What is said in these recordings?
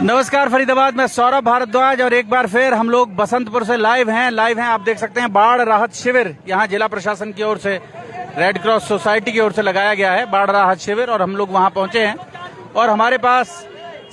नमस्कार फरीदाबाद में सौरभ भारद्वाज और एक बार फिर हम लोग बसंतपुर से लाइव हैं आप देख सकते हैं। बाढ़ राहत शिविर यहाँ जिला प्रशासन की ओर से रेड क्रॉस सोसाइटी की ओर से लगाया गया है बाढ़ राहत शिविर, और हम लोग वहां पहुंचे हैं। और हमारे पास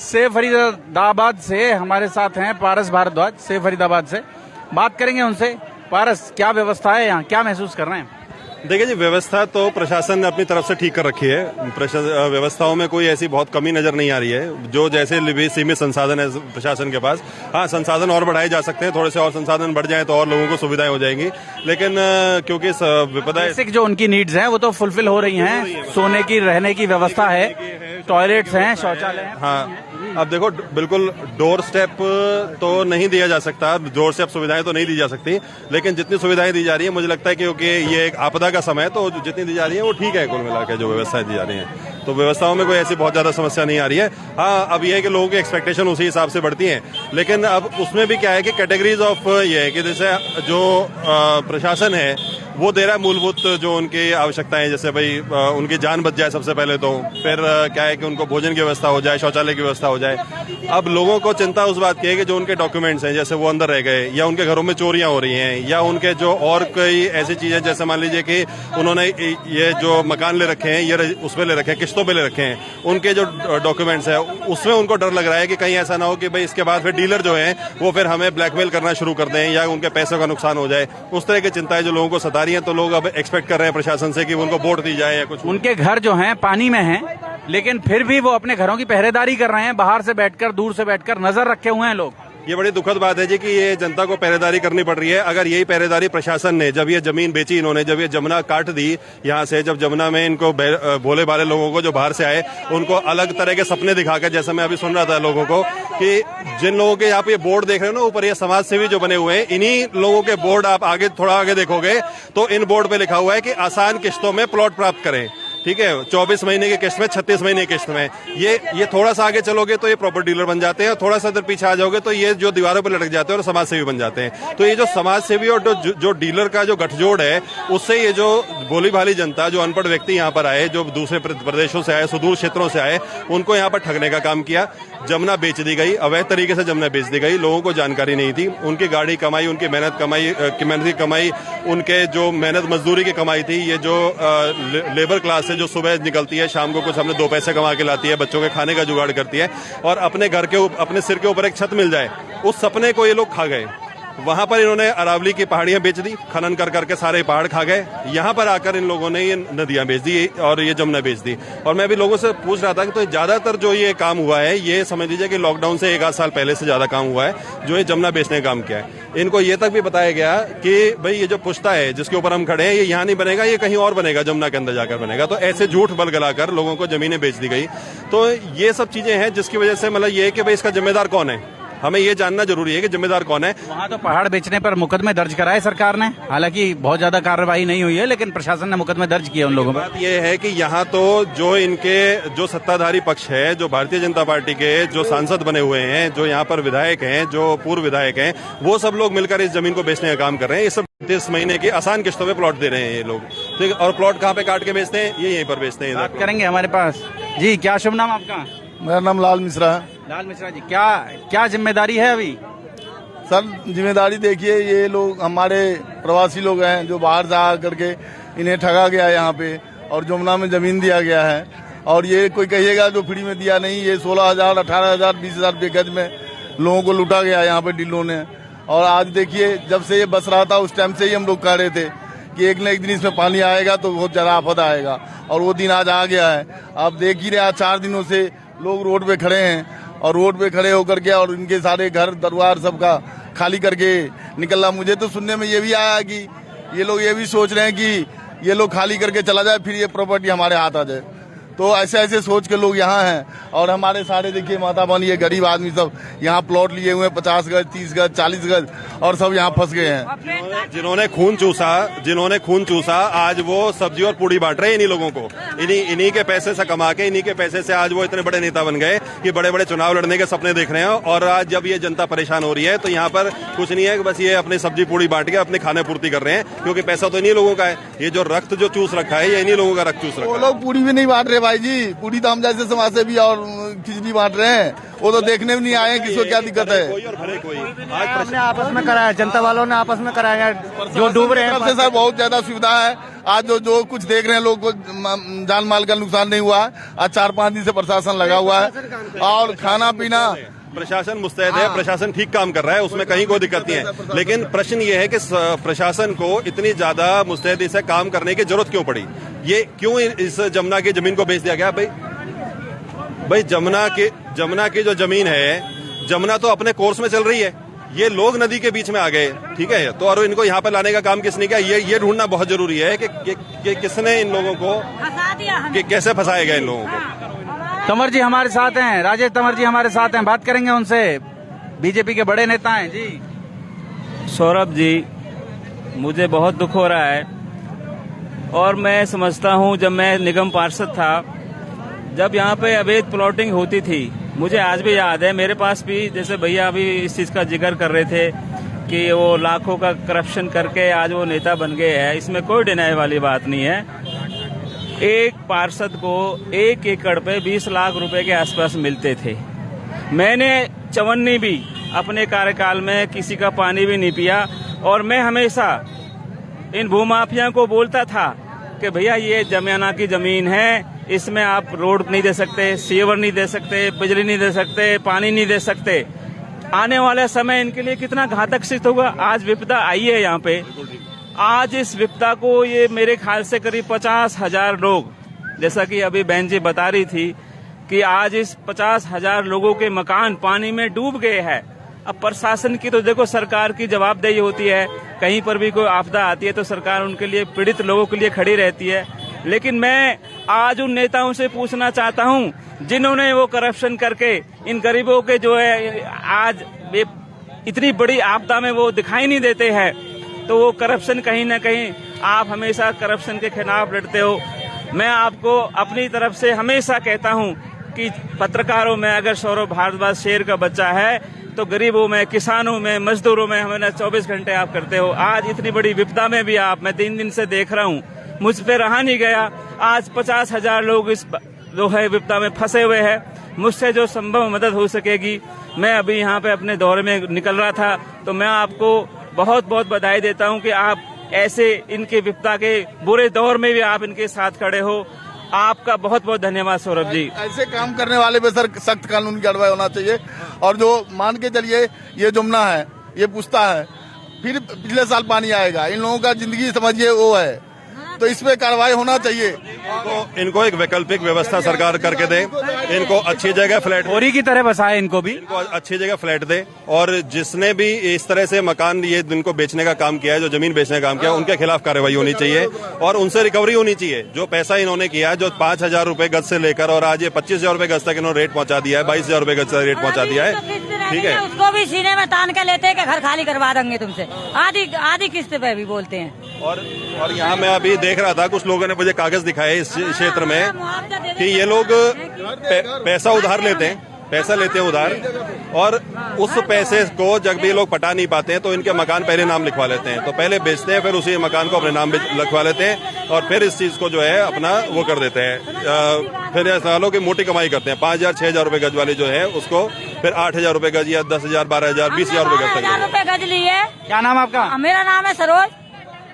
से फरीदाबाद से हमारे साथ हैं पारस भारद्वाज से फरीदाबाद से। बात करेंगे उनसे। पारस, क्या व्यवस्था है यहाँ, क्या महसूस कर रहे हैं? देखिए जी, व्यवस्था तो प्रशासन ने अपनी तरफ से ठीक कर रखी है। व्यवस्थाओं में कोई ऐसी बहुत कमी नजर नहीं आ रही है। जो जैसे सीमित संसाधन है प्रशासन के पास, हाँ संसाधन और बढ़ाए जा सकते हैं, थोड़े से और संसाधन बढ़ जाएं तो और लोगों को सुविधाएं हो जाएंगी। लेकिन क्योंकि विपदा बेसिक जो उनकी नीड्स हैं वो तो फुलफिल हो रही हैं। सोने की, रहने की व्यवस्था है, टॉयलेट्स हैं, शौचालय हैं। हाँ, अब देखो बिल्कुल डोर स्टेप तो नहीं दिया जा सकता, डोर स्टेप सुविधाएं तो नहीं दी जा सकती, लेकिन जितनी सुविधाएं दी जा रही है मुझे लगता है क्योंकि ये एक आपदा का समय है तो जितनी दी जा रही है वो ठीक है। कुल मिलाकर जो व्यवस्थाएं दी जा रही हैं तो व्यवस्थाओं में कोई ऐसी बहुत ज्यादा समस्या नहीं आ रही है। हाँ, अब ये है कि लोगों की एक्सपेक्टेशन उसी हिसाब से बढ़ती हैं, लेकिन अब उसमें भी क्या है कि कैटेगरीज ऑफ ये है कि जैसे जो प्रशासन है वो दे रहा है मूलभूत जो उनकी आवश्यकताएं, जैसे भाई उनकी जान बच जाए सबसे पहले तो, फिर क्या है कि उनको भोजन की व्यवस्था हो जाए, शौचालय की व्यवस्था हो जाए। अब लोगों को चिंता उस बात की है कि जो उनके डॉक्यूमेंट्स हैं, जैसे वो अंदर रह गए या उनके घरों में चोरियां हो रही हैं या उनके जो और कोई ऐसी चीजें, जैसे मान लीजिए कि उन्होंने ये जो मकान ले रखे हैं ये उसमें ले रखे हैं, किस्तों पे ले रखे हैं, उनके जो डॉक्यूमेंट्स है उसमें उनको डर लग रहा है कि कहीं ऐसा ना हो कि भाई इसके बाद फिर डीलर जो है वो फिर हमें ब्लैकमेल करना शुरू कर दें या उनके पैसों का नुकसान हो जाए। उस तरह की चिंताएं जो लोगों को सता रही हैं, तो लोग अब एक्सपेक्ट कर रहे हैं प्रशासन से कि उनको वोट दी जाए या कुछ। उनके घर जो हैं पानी में हैं, लेकिन फिर भी वो अपने घरों की पहरेदारी कर रहे हैं। बाहर से बैठकर, दूर से बैठकर नजर रखे हुए हैं लोग। ये बड़ी दुखद बात है जी कि ये जनता को पहरेदारी करनी पड़ रही है। अगर यही पहरेदारी प्रशासन ने, जब ये जमीन बेची इन्होंने, जब ये जमुना काट दी यहाँ से, जब जमुना में इनको भोले भाले लोगों को जो बाहर से आए उनको अलग तरह के सपने दिखाकर, जैसा मैं अभी सुन रहा था लोगों को, कि जिन लोगों के यहाँ पे ये बोर्ड देख रहे हो ना ऊपर, ये समाज सेवी जो बने हुए हैं, इन्हीं लोगों के बोर्ड आप आगे थोड़ा आगे देखोगे तो इन बोर्ड पे लिखा हुआ है कि आसान किस्तों में प्लॉट प्राप्त करें। ठीक है, 24 महीने की किस्त में, 36 महीने की किस्त में। ये थोड़ा सा आगे चलोगे तो ये प्रॉपर डीलर बन जाते हैं, और थोड़ा सा इधर पीछे आ जाओगे तो ये जो दीवारों पर लटक जाते हैं और समाज सेवी बन जाते हैं। तो ये जो समाज सेवी और जो डीलर का जो गठजोड़ है, उससे ये जो भोली भाली जनता, जो अनपढ़ व्यक्ति यहाँ पर आए, जो दूसरे प्रदेशों से आए, सुदूर क्षेत्रों से आए, उनको यहाँ पर ठगने का काम किया। जमुना बेच दी गई, अवैध तरीके से जमुना बेच दी गई, लोगों को जानकारी नहीं थी। उनकी गाड़ी कमाई, उनकी मेहनत की कमाई, उनके जो मेहनत मजदूरी की कमाई थी, ये जो लेबर क्लास है जो सुबह निकलती है, शाम को कुछ हमने 2 पैसे कमा के लाती है, बच्चों के खाने का जुगाड़ करती है, और अपने घर के अपने सिर के ऊपर एक छत मिल जाए, उस सपने को ये लोग खा गए। वहां पर इन्होंने अरावली की पहाड़ियां बेच दी, खनन कर करके सारे पहाड़ खा गए। यहाँ पर आकर इन लोगों ने ये नदियां बेच दी और ये जमुना बेच दी। और मैं भी लोगों से पूछ रहा था कि तो ज्यादातर जो ये काम हुआ है, ये समझ लीजिए कि लॉकडाउन से 1 आध साल पहले से ज्यादा काम हुआ है जो ये जमुना बेचने का काम किया है। इनको ये तक भी बताया गया कि भाई ये जो पुश्ता है जिसके ऊपर हम खड़े हैं, ये यहाँ नहीं बनेगा, ये कहीं और बनेगा, जमुना के अंदर जाकर बनेगा। तो ऐसे झूठ बलगलाकर लोगों को जमीनें बेच दी गई। तो ये सब चीजें हैं जिसकी वजह से मतलब ये है कि भाई इसका जिम्मेदार कौन है, हमें ये जानना जरूरी है कि जिम्मेदार कौन है। वहाँ तो पहाड़ बेचने पर मुकदमे दर्ज कराए सरकार ने, हालांकि बहुत ज्यादा कार्रवाई नहीं हुई है, लेकिन प्रशासन ने मुकदमे दर्ज किए उन लोगों पर। बात ये है कि यहाँ तो जो इनके जो सत्ताधारी पक्ष है, जो भारतीय जनता पार्टी के जो सांसद बने हुए हैं, जो यहाँ पर विधायक हैं, जो पूर्व विधायक हैं, वो सब लोग मिलकर इस जमीन को बेचने का काम कर रहे हैं। ये सब 30 महीने की आसान किस्तों में प्लॉट दे रहे हैं ये लोग, ठीक है। और प्लॉट कहाँ पे काट के बेचते हैं, ये यहीं पर बेचते हैं। बात करेंगे हमारे पास जी। क्या शुभ नाम आपका? मेरा नाम लाल मिश्रा है। लाल मिश्रा जी, क्या जिम्मेदारी है अभी? सर जिम्मेदारी देखिए, ये लोग हमारे प्रवासी लोग हैं जो बाहर से आ करके इन्हें ठगा गया यहाँ पे, और जमुना में जमीन दिया गया है। और ये कोई कहिएगा जो फ्री में दिया नहीं, ये 16,000, 18,000, 20,000 रुपये गज में लोगों को लूटा गया यहाँ पे डीलरों ने। और आज देखिए, जब से ये बस रहा था उस टाइम से ही हम लोग कह रहे थे कि एक न एक दिन इसमें पानी आएगा तो बहुत ज्यादा आफत आएगा, और वो दिन आज आ गया है। आप देख ही रहे, आज 4 दिनों से लोग रोड पे खड़े हैं, और रोड पे खड़े होकर के और इनके सारे घर दरबार सबका खाली करके निकलना। मुझे तो सुनने में ये भी आया कि ये लोग ये भी सोच रहे हैं कि ये लोग खाली करके चला जाए, फिर ये प्रॉपर्टी हमारे हाथ आ जाए। तो ऐसे ऐसे सोच के लोग यहाँ हैं। और हमारे सारे देखिए माता बहन, ये गरीब आदमी सब यहाँ प्लॉट लिए हुए हैं, 50 गज, 30 गज, 40 गज, और सब यहाँ फंस गए हैं। जिन्होंने खून चूसा आज वो सब्जी और पूड़ी बांट रहे हैं इन्हीं लोगों को। इन्हीं के पैसे से कमा के, इन्हीं के पैसे से आज वो इतने बड़े नेता बन गए कि बड़े बड़े चुनाव लड़ने के सपने देख रहे हैं। और आज जब ये जनता परेशान हो रही है तो यहाँ पर कुछ नहीं है, बस ये अपनी सब्जी पूड़ी बांट के अपने खाने पूर्ति कर रहे हैं, क्योंकि पैसा तो इन्हीं लोगों का है। ये जो रक्त जो चूस रखा है, ये इन्हीं लोगों का रक्त चूस रखा है। वो लोग पूड़ी भी नहीं बांट रहे भाई जी, पूरी तो हम जैसे समाज से भी और खिचड़ी बांट रहे हैं, वो तो देखने में नहीं आए किसको क्या दिक्कत है। कोई और भले कोई। आज हमने आपस में कराया, जनता वालों ने आपस में कराया, जो डूब रहे हैं। सर बहुत ज्यादा सुविधा है। आज जो कुछ देख रहे हैं लोग को जान माल का नुकसान नहीं हुआ है। आज 4-5 दिन से प्रशासन लगा हुआ है और खाना पीना प्रशासन मुस्तैद है, प्रशासन ठीक काम कर रहा है, उसमें कहीं कोई दिक्कत नहीं है। लेकिन प्रश्न ये है कि प्रशासन को इतनी ज्यादा मुस्तैदी से काम करने की जरूरत क्यों पड़ी? ये क्यों इस जमुना की जमीन को बेच दिया गया? भाई जमुना की जो जमीन है, जमुना तो अपने कोर्स में चल रही है, ये लोग नदी के बीच में आ गए, ठीक है। तो और इनको यहाँ पर लाने का काम किसने किया, ये ढूंढना बहुत जरूरी है कि किसने इन लोगों को, कि कैसे फंसाया गया इन लोगों को। तंवर जी हमारे साथ हैं, राजेश तंवर जी हमारे साथ हैं, बात करेंगे उनसे। बीजेपी के बड़े नेता हैं जी। सौरभ जी, मुझे बहुत दुख हो रहा है और मैं समझता हूँ जब मैं निगम पार्षद था, जब यहाँ पे अवैध प्लॉटिंग होती थी, मुझे आज भी याद है, मेरे पास भी, जैसे भैया अभी इस चीज का जिक्र कर रहे थे कि वो लाखों का करप्शन करके आज वो नेता बन गए हैं, इसमें कोई डिनाई वाली बात नहीं है। एक पार्षद को 1 एकड़ पे 20 लाख रुपए के आसपास मिलते थे। मैंने चवन्नी भी अपने कार्यकाल में किसी का पानी भी नहीं पिया और मैं हमेशा इन भूमाफिया को बोलता था कि भैया ये जमुना की जमीन है, इसमें आप रोड नहीं दे सकते, सीवर नहीं दे सकते, बिजली नहीं दे सकते, पानी नहीं दे सकते। आने वाला समय इनके लिए कितना घातक सिद्ध होगा। आज विपदा आई है यहाँ पे, आज इस विपदा को ये मेरे ख्याल से करीब 50,000 लोग, जैसा कि अभी बहन जी बता रही थी कि आज इस 50,000 लोगों के मकान पानी में डूब गए हैं। अब प्रशासन की तो देखो सरकार की जवाबदेही होती है, कहीं पर भी कोई आपदा आती है तो सरकार उनके लिए, पीड़ित लोगों के लिए खड़ी रहती है। लेकिन मैं आज उन नेताओं से पूछना चाहता हूं जिन्होंने वो करप्शन करके इन गरीबों के जो है आज इतनी बड़ी आपदा में वो दिखाई नहीं देते हैं, तो वो करप्शन कहीं ना कहीं, आप हमेशा करप्शन के खिलाफ लड़ते हो। मैं आपको अपनी तरफ से हमेशा कहता हूं कि पत्रकारों में अगर सौरभ भारद्वाज शेर का बच्चा है तो गरीबों में, किसानों में, मजदूरों में हमें 24 घंटे आप करते हो। आज इतनी बड़ी विपदा में भी आप, मैं 3 दिन से देख रहा हूं, मुझ पे रहा नहीं गया। आज 50,000 लोग इस जो है विपदा में फंसे हुए हैं। मुझसे जो संभव मदद हो सकेगी, मैं अभी यहाँ पे अपने दौरे में निकल रहा था, तो मैं आपको बहुत बहुत बधाई देता हूं कि आप ऐसे इनके विपदा के बुरे दौर में भी आप इनके साथ खड़े हो। आपका बहुत बहुत धन्यवाद सौरभ जी। ऐसे काम करने वाले पे सर सख्त कानून की कार्रवाई होना चाहिए। और जो मान के चलिए ये जमुना है, ये पुश्ता है, फिर पिछले साल पानी आएगा, इन लोगों का जिंदगी समझिए वो है, तो इस पे कार्रवाई होना चाहिए। इनको एक वैकल्पिक व्यवस्था सरकार करके दे, इनको अच्छी जगह फ्लैट, होरी की तरह बसाए इनको भी, इनको अच्छी जगह फ्लैट दे। और जिसने भी इस तरह से मकान ये इनको बेचने का काम किया है, जो जमीन बेचने का काम किया है, उनके खिलाफ कार्रवाई होनी चाहिए और उनसे रिकवरी होनी चाहिए। जो पैसा इन्होंने किया है, जो 5,000 रुपए गज से लेकर और आज ये 25,000 रुपए गज तक इन्होंने रेट पहुंचा दिया है, 22,000 रुपए गज तक रेट पहुंचा दिया है, ठीक है। उसको भी सीने में तान के लेते हैं कि घर खाली करवा देंगे तुमसे, आधी किस्त पे भी बोलते हैं। और यहाँ मैं अभी देख रहा था, कुछ लोगों ने मुझे कागज दिखाए इस क्षेत्र में कि ये लोग पैसा उधार लेते हैं, पैसा लेते हैं उधार, और उस पैसे को जब भी लोग पटा नहीं पाते हैं तो इनके मकान पहले नाम लिखवा लेते हैं। तो पहले बेचते हैं, फिर उसी मकान को अपने नाम लिखवा लेते हैं और फिर इस चीज को जो है अपना वो कर देते हैं। फिर ऐसा लोग मोटी कमाई करते हैं। 5,000 6,000 रुपए गज वाली जो है उसको फिर 8,000 रुपए गज या 10,000 12,000 20,000 रुपए गज तक। रुपए गज लिए। क्या नाम आपका? मेरा नाम है सरोज,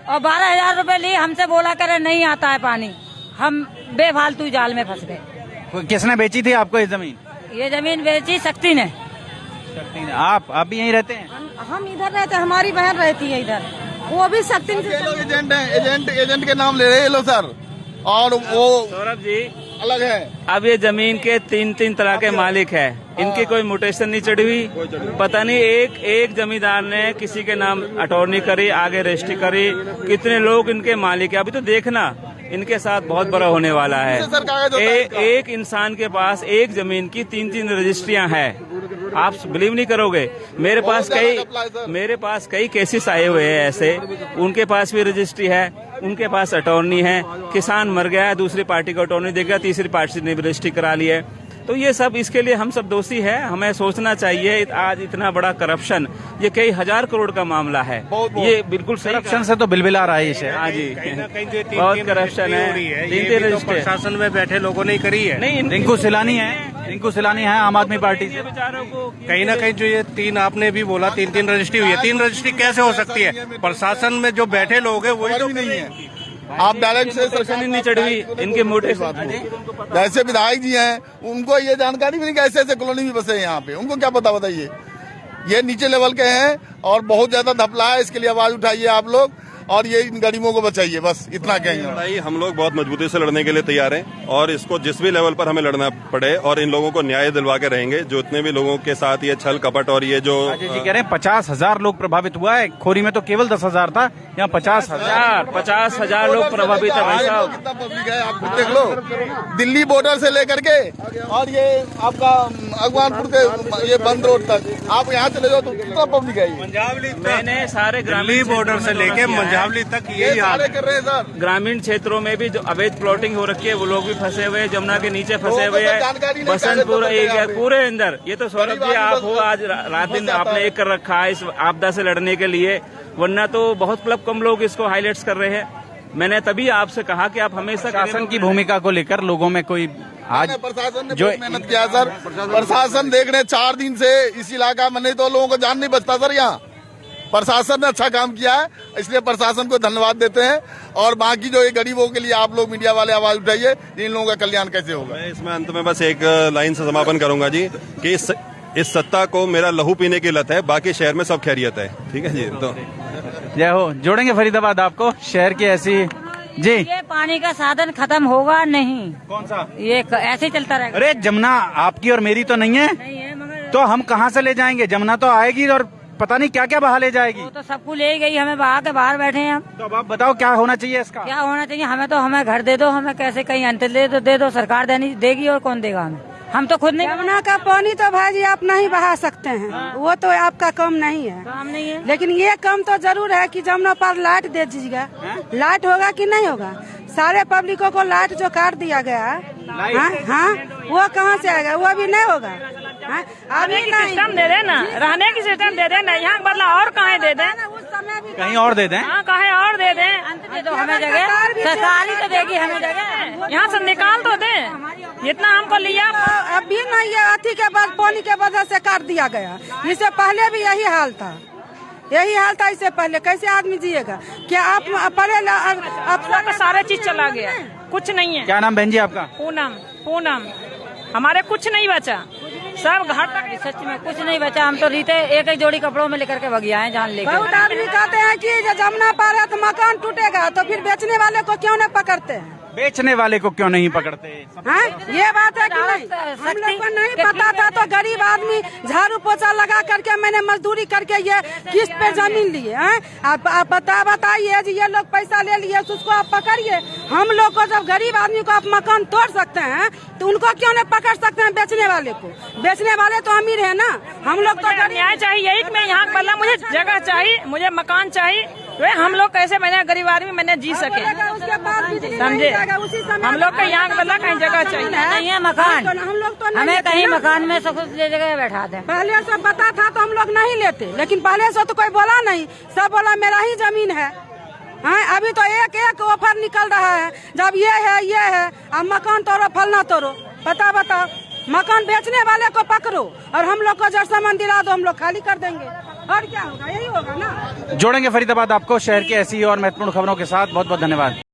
और 12,000 रुपए लिए, हमसे बोला करे नहीं आता है पानी, हम बेफालतू जाल में फंस गए। किसने बेची थी आपको ये जमीन? ये जमीन बेची शक्ति ने। आप भी यहीं रहते हैं? हम इधर रहते, हमारी बहन रहती है इधर, वो भी शक्ति से। एजेंट है, एजेंट के नाम ले रहे हैं लोग सर, और वो सौरभ जी अलग है। अब ये जमीन के 3 तरह के मालिक है, इनकी कोई म्यूटेशन नहीं चढ़ी हुई, पता नहीं एक जमींदार ने किसी के नाम अटॉर्नी करी, आगे रजिस्ट्री करी, कितने लोग इनके मालिक है। अभी तो देखना इनके साथ बहुत बड़ा होने वाला है। एक इंसान के पास एक जमीन की 3 रजिस्ट्रियां हैं। आप बिलीव नहीं करोगे, मेरे पास कई केसेस आए हुए हैं ऐसे, उनके पास भी रजिस्ट्री है, उनके पास अटॉर्नी है, किसान मर गया है, दूसरी पार्टी को अटॉर्नी देगा, तीसरी पार्टी ने भी रजिस्ट्री करा ली है। तो ये सब इसके लिए हम सब दोषी है। हमें सोचना चाहिए, आज इतना बड़ा करप्शन, ये कई हजार करोड़ का मामला है, ये बिल्कुल सही करप्शन से तो बिलबिल आ रहा है ये शहर। हाँ जी, बहुत करप्शन है। 3-3 रजिस्ट्री प्रशासन में बैठे लोगों ने करी है। नहीं, रिंकू सिलानी है आम आदमी पार्टी से। बेचारों को कहीं ना कहीं जो ये 3 आपने भी बोला 3-3 रजिस्ट्री हुई है, 3 रजिस्ट्री कैसे हो सकती है? प्रशासन में जो बैठे लोग हैं वही तो नहीं है। आप डायरेक्ट से सरकार नहीं चढ़ हुई इनके मोटे से। जैसे विधायक जी हैं उनको ये जानकारी भी नहीं कि ऐसे ऐसे कॉलोनी में बसे हैं यहाँ पे, उनको क्या पता बताइए। ये नीचे लेवल के हैं और बहुत ज्यादा धपला है, इसके लिए आवाज उठाइए आप लोग और ये इन गरीबों को बचाइए, बस इतना कहेंगे। लड़ाई हम लोग बहुत मजबूती से लड़ने के लिए तैयार हैं और इसको जिस भी लेवल पर हमें लड़ना पड़े और इन लोगों को न्याय दिलवा के रहेंगे। जो इतने भी लोगों के साथ ये छल कपट और ये जो जी कह रहे हैं 50,000 लोग प्रभावित हुआ है, खोरी में तो केवल 10,000 था, यहाँ 50,000 लोग प्रभावित है भाई साहब। कितना पब्लिक है आप खुद देख लो, दिल्ली बॉर्डर से लेकर के और ये आपका अगवानपुर के ये बंद रोड तक आप यहाँ चले जाओ तो कितना पब्लिक है। मैंने सारे ग्रामीण बॉर्डर से लेके मंझावली तक यही हाल कर रहे हैं सर। ग्रामीण क्षेत्रों में भी जो अवैध प्लॉटिंग हो रखी है वो लोग भी फंसे हुए हैं, जमुना के नीचे फंसे हुए हैं, बसंतपुर एरिया पूरे अंदर। ये तो सौरभ जी आप हो, आज रात दिन आपने एक कर रखा है इस आपदा से लड़ने के लिए, वरना तो बहुत कम लोग इसको हाईलाइट्स कर रहे हैं। मैंने तभी आपसे कहा कि आप हमेशा शासन की भूमिका को लेकर लोगों में कोई आज प्रशासन ने जो मेहनत किया सर, प्रशासन देख रहे 4 दिन से इस इलाका में, नहीं तो लोगों को जान नहीं बचता सर। यहाँ प्रशासन ने अच्छा काम किया है, इसलिए प्रशासन को धन्यवाद देते हैं। और बाकी जो ये गरीबों के लिए आप लोग मीडिया वाले आवाज उठाइए, इन लोगों का कल्याण कैसे होगा। मैं इसमें अंत में बस एक लाइन से समापन करूंगा जी कि इस सत्ता को मेरा लहू पीने की लत है, बाकी शहर में सब खैरियत है। ठीक है जी, तो जय हो। जोड़ेंगे फरीदाबाद आपको शहर की ऐसी जी। ये पानी का साधन खत्म होगा नहीं, कौन सा? ये ऐसे ही चलता रहेगा। अरे जमुना आपकी और मेरी तो नहीं है, नहीं है मगर तो हम कहाँ से ले जाएंगे? जमुना तो आएगी और पता नहीं क्या क्या बहा ले जाएगी। वो तो सबको ले गई, हमें बहा के बाहर बैठे हैं हम। तो अब आप बताओ क्या होना चाहिए इसका? क्या होना चाहिए? हमें घर दे दो, हमें कैसे कहीं अंत दे दो, सरकार देगी और कौन देगा हमें? हम तो खुद नहीं। यमुना का पानी तो भाई आप नहीं बहा सकते हैं, वो तो आपका काम नहीं है। काम नहीं है, लेकिन ये काम तो जरूर है कि जमुना पर लाइट दे दीजिएगा। लाइट होगा कि नहीं होगा? सारे पब्लिकों को लाइट जो काट दिया गया है, हाँ, वो कहाँ से आएगा? वो अभी नहीं होगा। अभी सिस्टम दे दे ना, रहने की सिस्टम दे दे ना, यहाँ बदला और कहाँ दे दे, कहीं और दे दें। हाँ कहीं और दे दे, अंत दे दो हमें जगह, सरकार ही तो देगी हमें जगह, यहाँ से निकाल तो दे जितना हमको लिया। अभी नहीं है, अथी के बाद पानी के वजह से काट दिया गया। इससे पहले भी यही हाल था, इससे पहले कैसे आदमी जिएगा? क्या आप पहले अब सारे चीज चला गया, कुछ नहीं है। क्या नाम बहन जी आपका? पूनम। हमारे कुछ नहीं बचा, सब घाट तक। सच में कुछ नहीं बचा, हम तो रीते एक जोड़ी कपड़ों में लेकर के भगिया हैं जान लेकर। बहुत आदमी कहते हैं कि जमुना पार है तो मकान टूटेगा, तो फिर बेचने वाले को क्यों नहीं पकड़ते हैं? बेचने वाले को क्यों नहीं पकड़ते? हाँ, ये बात है कि नहीं? हम लोग को नहीं पता था तो गरीब आदमी झाड़ू पोछा लगा करके मैंने मजदूरी करके ये किस्त पे जमीन लिए हैं। आप बताइए जी, ये लोग पैसा ले लिए, उसको आप पकड़िए। हम लोग को जब गरीब आदमी को आप मकान तोड़ सकते हैं तो उनको क्यों नहीं पकड़ सकते हैं बेचने वाले को? बेचने वाले तो अमीर है ना, हम लोग तो न्याय चाहिए। यही मैं यहाँ बल्ला, मुझे जगह चाहिए, मुझे मकान चाहिए, हम लोग कैसे मैंने गरीब आदमी मैंने जी सके, उसके बाद समझे? हम लोग का यहाँ बल्ला कहीं जगह चाहिए, नहीं है मकान। हम लोग तो हमें कहीं मकान में सब कुछ ले जगह बैठा दे। पहले से पता था तो हम लोग नहीं लेते, लेकिन पहले से तो कोई बोला नहीं, सब बोला मेरा ही जमीन है। हाँ, अभी तो एक ऑफर निकल रहा है, जब ये है, अब मकान तोड़ो, फलना तोड़ो। बताओ, मकान बेचने वाले को पकड़ो और हम लोग को जड़ सामान दिला दो, हम लोग खाली कर देंगे। और क्या होगा? यही होगा ना। जोड़ेंगे फरीदाबाद आपको शहर की ऐसी और महत्वपूर्ण खबरों के साथ। बहुत बहुत धन्यवाद।